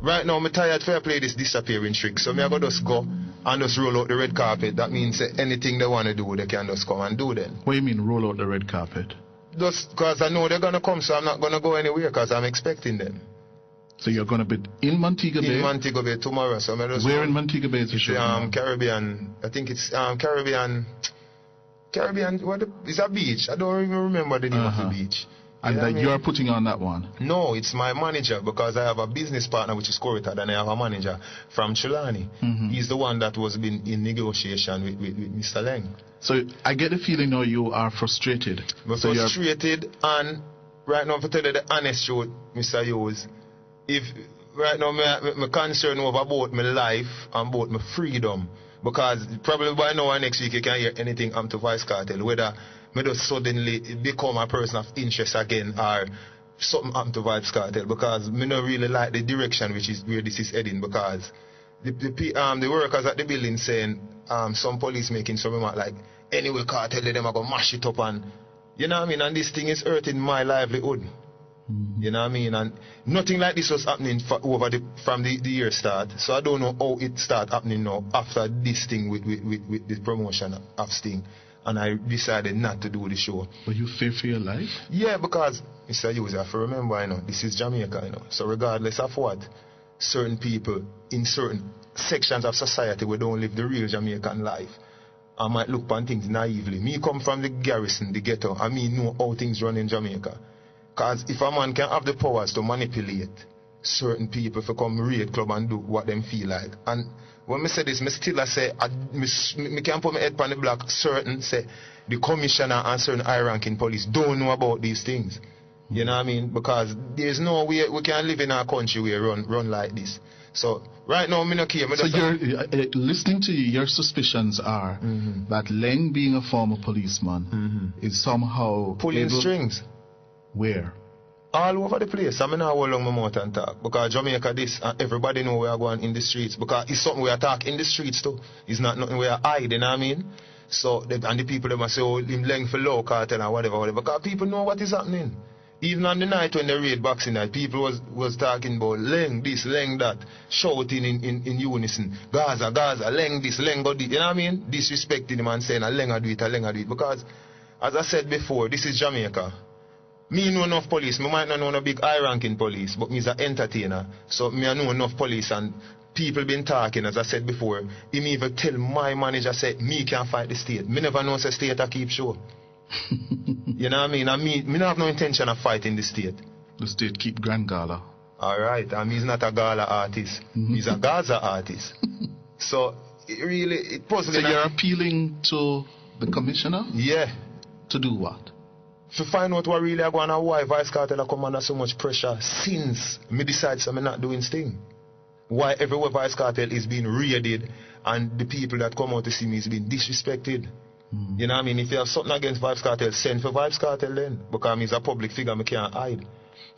right now, I'm tired for play this disappearing trick. So me I go just go and just roll out the red carpet. That means anything they want to do, they can just come and do then. What do you mean roll out the red carpet? Just because I know they're going to come, so I'm not going to go anywhere because I'm expecting them. So you're going to be in Montego Bay? In Montego Bay tomorrow. So where in Montego Bay is the show? Caribbean. I think it's Caribbean. It's a beach. I don't even remember the name of the beach. And that you're putting on that one? No, it's my manager, because I have a business partner which is Corita, and I have a manager from Chilani. He's the one that was been in negotiation with Mr. Leng. So I get the feeling now you are frustrated. I'm frustrated, and right now, to tell you the honest truth, Mr. Hughes, if right now my concern over about my life and about my freedom, because probably by now or next week you can hear anything to Vybz Kartel, whether me just suddenly become a person of interest again or something happen to Vybz Kartel, because me not really like the direction which is where this is heading, because the workers at the building saying some police making some remark like, anyway Kartel them are going to mash it up, and you know what I mean, and this thing is hurting my livelihood. You know what I mean, and nothing like this was happening from the year start, so I don't know how it start happening now after this thing with the promotion of Sting, and I decided not to do the show. But you fear for your life? Yeah, because Mr. Hughes, you have to remember, this is Jamaica, so regardless of what, certain people in certain sections of society we don't live the real Jamaican life. I might look upon things naively. Me come from the garrison, the ghetto, and me know how things run in Jamaica. Because if a man can have the powers to manipulate certain people to come raid club and do what them feel like. And when I say this, I still say, I can't put my head on the block, certain say, the commissioner and certain high-ranking police don't know about these things. You know what I mean? Because there's no way we can live in our country where run like this. So right now, I'm not care. So you're listening to you, your suspicions are that Leng, being a former policeman, is somehow pulling strings. Where? All over the place. I mean, how long my mouth and talk. Because Jamaica this, and everybody know we are going in the streets. Because it's something we are talk in the streets too. It's not nothing we are hide, you know what I mean? So, and the people, they must say, oh, him Leng for low cartel and whatever. Because people know what is happening. Even on the night when they raid Boxing Night, people was talking about Leng this, Leng that, shouting in unison. Gaza, Leng this, Leng go this. You know what I mean? Disrespecting him and saying, Leng a do it. Because, as I said before, this is Jamaica. Me know enough police. Me might not know no big high-ranking police, but me's an entertainer. So me I know enough police, and people been talking, as I said before. He me even tell my manager, say, me can't fight the state. Me never know say state I keep show. You know what I mean? And me not have no intention of fighting the state. The state keep Grand Gala. Alright, and he's not a Gala artist. He's a Gaza artist. So, it puzzles. So you're appealing to the commissioner? Yeah. To do what? To find out what really are going on, why Vybz Kartel come under so much pressure since me decide I'm not doing Sting. Why everywhere Vybz Kartel is being raided and the people that come out to see me is being disrespected. You know what I mean? If you have something against Vybz Kartel, send for Vybz Kartel then. Because he's a public figure, I can't hide.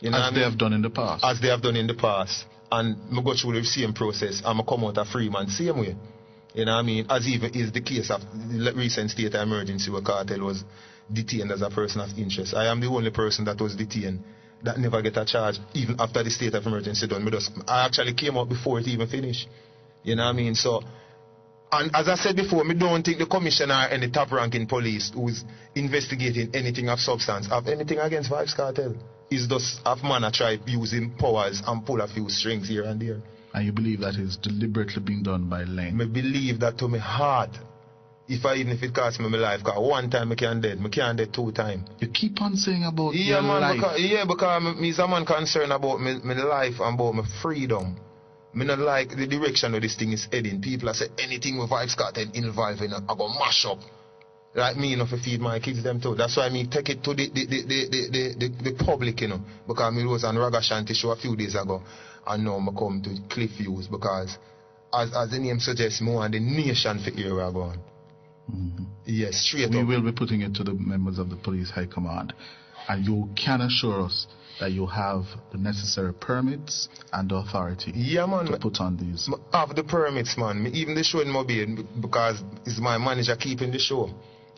You know As they have done in the past. As they have done in the past. And I go through the same process and I come out a free man same way. You know what I mean? As even is the case of the recent state of emergency where Kartel was detained as a person of interest. I am the only person that was detained that never get a charge even after the state of emergency done. I actually came out before it even finished. You know what I mean? So, and as I said before, I don't think the commissioner and the top ranking police who's investigating anything of substance have anything against Vybz Kartel. It's just a man that try using powers and pull a few strings here and there. And you believe that is deliberately being done by Leng? I believe that to my heart. Even if it costs me my life, because one time I can't dead 2 times. You keep on saying about your life. Because me is a man concerned about my life and about my freedom. Me not like the direction where this thing is heading. People are saying anything with Vybz Kartel involved in, I go mash up. Like me, to feed my kids them too. That's why me take it to the public, because me was on Raga Shanti show a few days ago, and now I come to Cliff Views, because as the name suggests, more and the nation for here are going. Yes, straight we up. will be putting it to the members of the police high command, and you can assure us that you have the necessary permits and the authority to put on these. I have the permits, man. Even the show in Mobile, because it's my manager keeping the show.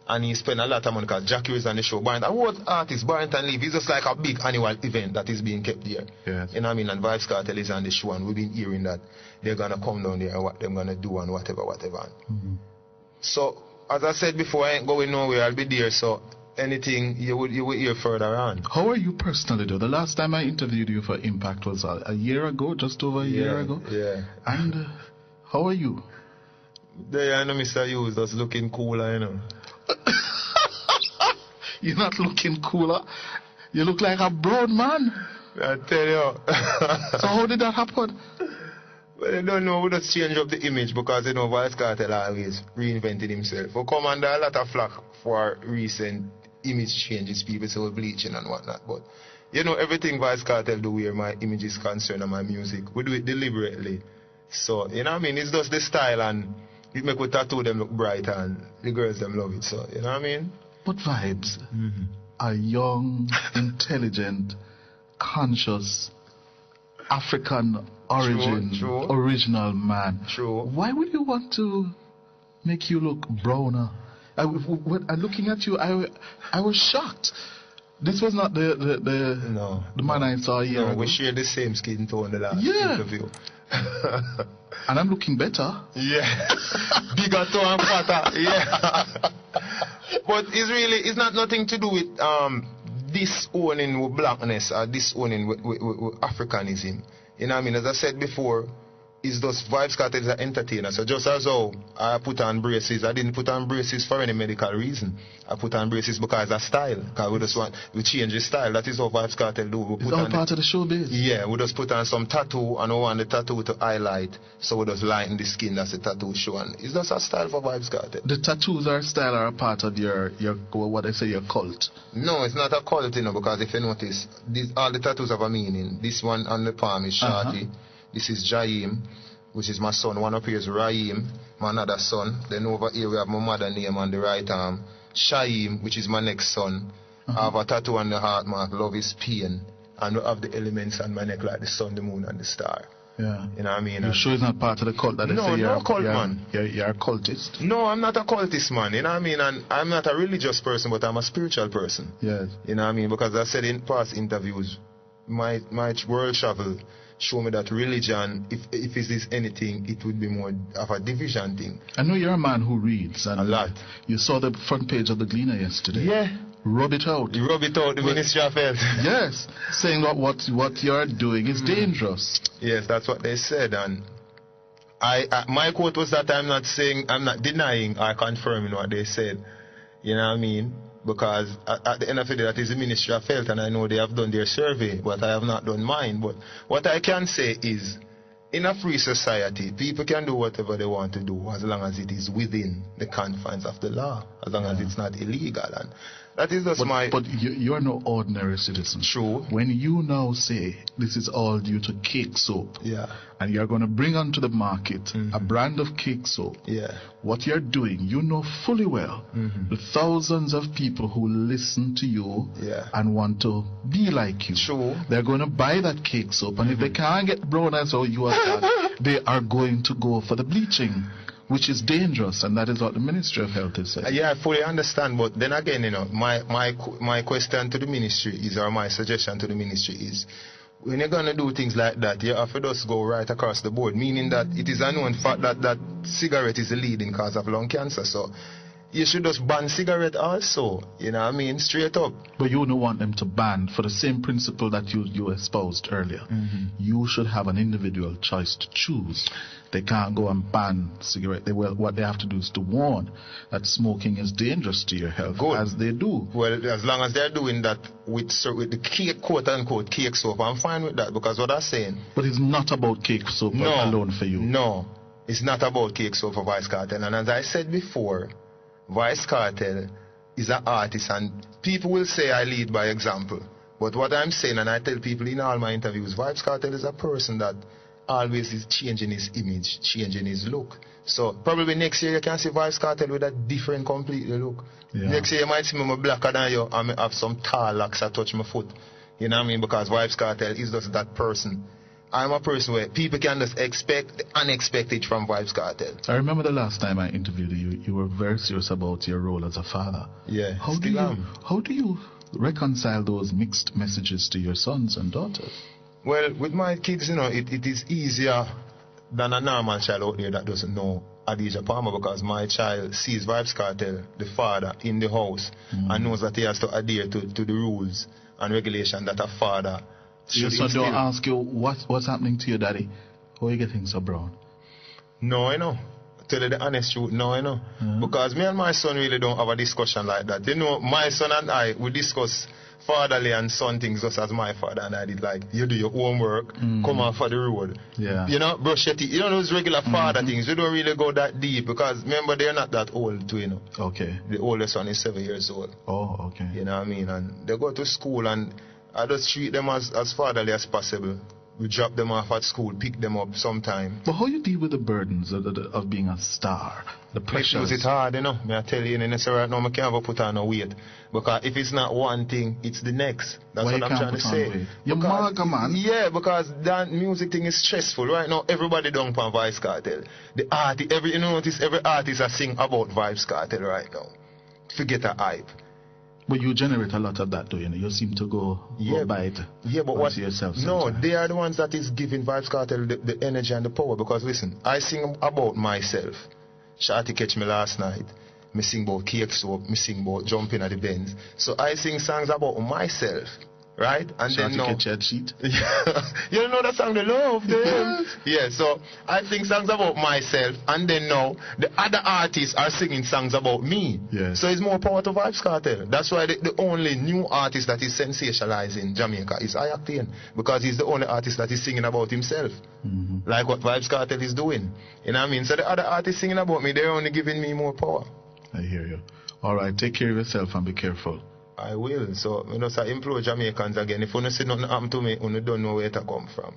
And he spent a lot of money because Jackie is on the show. Barrington, what artist, Barrington Leave, it's just like a big annual event that is being kept there. Yes. You know what I mean? And Vybz Kartel is on the show, and we've been hearing that they're going to come down there and what they're going to do and whatever. Mm-hmm. So, as I said before, I ain't going nowhere, I'll be there. So, anything you would hear further on. How are you personally, though? The last time I interviewed you for Impact was a year ago, just over a year ago. Yeah. And how are you? There, I know Mr. Hughes just looking cooler, you know. You're not looking cooler. You look like a brown man. I tell you. So how did that happen? Well, I don't know. We just change up the image because, you know, Vybz Kartel always reinvented himself. We come under a lot of flack for recent image changes. People say we're bleaching and whatnot. But, you know, everything Vybz Kartel do where my image is concerned and my music, we do it deliberately. So, you know what I mean? It's just the style, and it make we tattoo them look bright and the girls them love it. So, you know what I mean? But Vybz, a young, intelligent, conscious, African origin, original man. True. Why would you want to make you look browner? When looking at you, I was shocked. This was not the man I saw here. No, we share the same skin tone the last interview. And I'm looking better. Yeah. Bigger tone and fatter. Yeah. But it's not nothing to do with disowning with blackness or disowning with Africanism. You know what I mean? As I said before, it's just Vybz Kartel is an entertainer. So just as how I put on braces, I didn't put on braces for any medical reason. I put on braces because of style. Because we change the style. That is what Vybz Kartel do. It's all part of the showbiz. Yeah, we just put on some tattoo and we want the tattoo to highlight. So we just lighten the skin. That's the tattoo show. And it's just a style for Vybz Kartel. The tattoos or style are a part of your what I say, your cult. No, it's not a cult, you know, because if you notice, all the tattoos have a meaning. This one on the palm is Shorty. This is Jaim, which is my son. One up here is Raheem, my another son. Then over here we have my mother name on the right arm. Shaim, which is my next son. I have a tattoo on the heart mark, love is pain. And we have the elements on my neck like the sun, the moon, and the star. Yeah. You know what I mean? You're sure it's not part of the cult that they say no cult, man. You're a cultist? No, I'm not a cultist, man. You know what I mean? And I'm not a religious person, but I'm a spiritual person. Yes. You know what I mean? Because I said in past interviews, my world travel show me that religion, if it is anything, it would be more of a division thing. I know you're a man who reads. And a lot. You saw the front page of the Gleaner yesterday. Yeah. Rub it out. You rub it out, the Ministry of Health. Yes. Saying that what you're doing is dangerous. Yes, that's what they said. And my quote was that I'm not denying or confirming what they said. You know what I mean? Because at the end of the day, that is the Ministry of Health, and I know they have done their survey, but I have not done mine. But what I can say is, in a free society, people can do whatever they want to do as long as it is within the confines of the law, as long as it's not illegal. And that is just But you're no ordinary citizen. True. When you now say this is all due to cake soap, and you're going to bring onto the market a brand of cake soap, what you're doing, you know fully well the thousands of people who listen to you and want to be like you. True. They're going to buy that cake soap, and if they can't get brown as how you are done, they are going to go for the bleaching, which is dangerous, and that is what the Ministry of Health is saying. Yeah, I fully understand, but then again, you know, my question to the ministry is, or my suggestion to the ministry is, when you're going to do things like that, you have to just go right across the board, meaning that it is a known fact that cigarette is the leading cause of lung cancer, so you should just ban cigarette also, you know what I mean, straight up. But you don't want them to ban for the same principle that you espoused earlier. You should have an individual choice to choose. They can't go and ban cigarette. What they have to do is to warn that smoking is dangerous to your health, as they do. Well, as long as they're doing that with the cake, quote-unquote, cake soap, I'm fine with that, because what I'm saying... But it's not about cake soap alone for you. No, it's not about cake soap for Vybz Kartel. And as I said before, Vybz Kartel is an artist, and people will say I lead by example. But what I'm saying, and I tell people in all my interviews, Vybz Kartel is a person that always is changing his image, changing his look. So probably next year you can see Vybz Kartel with a different completely look. Next year you might see me blacker than you, and I have some tall locks that touch my foot. You know what I mean? Because Vybz Kartel is just that person. I'm a person where people can just expect the unexpected from Vybz Kartel. I remember the last time I interviewed you, you were very serious about your role as a father. Yeah, how do you reconcile those mixed messages to your sons and daughters? Well, with my kids, you know, it is easier than a normal child out there that doesn't know Adidja Palmer, because my child sees Vybz Kartel, the father, in the house and knows that he has to adhere to the rules and regulation that a father should your son instill. don't ask you what's happening to your daddy? How are you getting so brown? No, I know. Tell you the honest truth, no, I know. Because me and my son really don't have a discussion like that. You know, my son and I, we discuss fatherly and son things just as my father and I did. Like, you do your homework, come off for the road. Yeah. You know, brush your teeth. You know those regular father things. You don't really go that deep because remember they're not that old too, you know. Okay. The oldest son is 7 years old. Oh, okay. You know what I mean? And they go to school and I just treat them as fatherly as possible. We drop them off at school, pick them up sometime. But how you deal with the burdens of being a star? The pressures? It's hard, you know. I tell you, right now, I can't put on no weight. Because if it's not one thing, it's the next. That's why what I'm trying to say. You're maga, man. Yeah, because that music thing is stressful. Right now, everybody down on Vybz Kartel. The artist, you notice every artist that sing about Vybz Kartel right now. Forget a hype. But you generate a lot of that, though, you know. You seem to go by it. Yeah, but what? Yourself no, they are the ones that is giving Vybz Kartel the energy and the power. Because listen, I sing about myself. Shawty catch me last night. Me sing about cake soap. Me sing about jumping at the bends. So I sing songs about myself. Right? And Shawty then now, catch your cheat. you don't know that song, The Love Them? Yeah, so I sing songs about myself, and then now the other artists are singing songs about me. Yes. So it's more power to Vybz Kartel. That's why the only new artist that is sensationalizing Jamaica is Ayactane, because he's the only artist that is singing about himself. Like what Vybz Kartel is doing. You know what I mean? So the other artists singing about me, they're only giving me more power. I hear you. All right, take care of yourself and be careful. I will. So, I implore Jamaicans again, if you don't see nothing happen to me, you don't know where to come from.